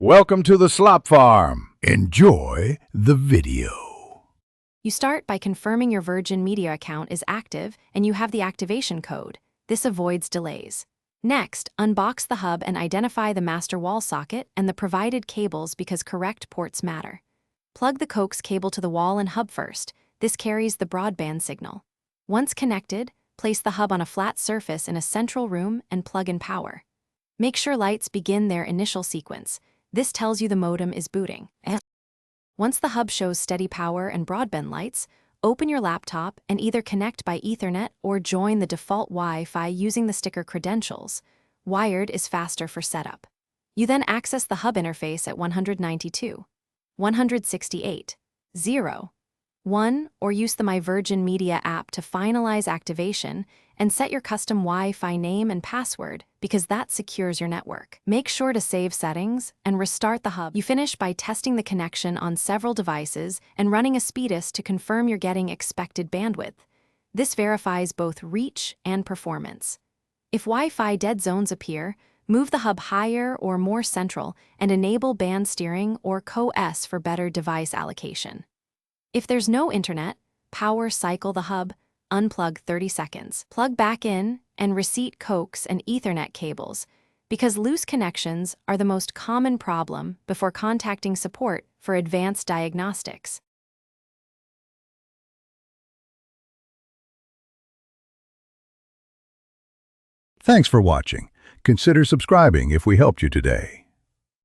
Welcome to the Slop Farm. Enjoy the video. You start by confirming your Virgin Media account is active and you have the activation code. This avoids delays. Next, unbox the hub and identify the master wall socket and the provided cables because correct ports matter. Plug the coax cable to the wall and hub first. This carries the broadband signal. Once connected, place the hub on a flat surface in a central room and plug in power. Make sure lights begin their initial sequence. This tells you the modem is booting. Once the hub shows steady power and broadband lights, open your laptop and either connect by Ethernet or join the default Wi-Fi using the sticker credentials. Wired is faster for setup. You then access the hub interface at 192.168.0.1 or use the My Virgin Media app to finalize activation and set your custom Wi-Fi name and password because that secures your network. Make sure to save settings and restart the hub. You finish by testing the connection on several devices and running a speed test to confirm you're getting expected bandwidth. This verifies both reach and performance. If Wi-Fi dead zones appear, move the hub higher or more central and enable band steering or Co-S for better device allocation. If there's no internet, power cycle the hub, unplug 30 seconds, plug back in, and reseat coax and Ethernet cables, because loose connections are the most common problem before contacting support for advanced diagnostics. Thanks for watching. Consider subscribing if we helped you today.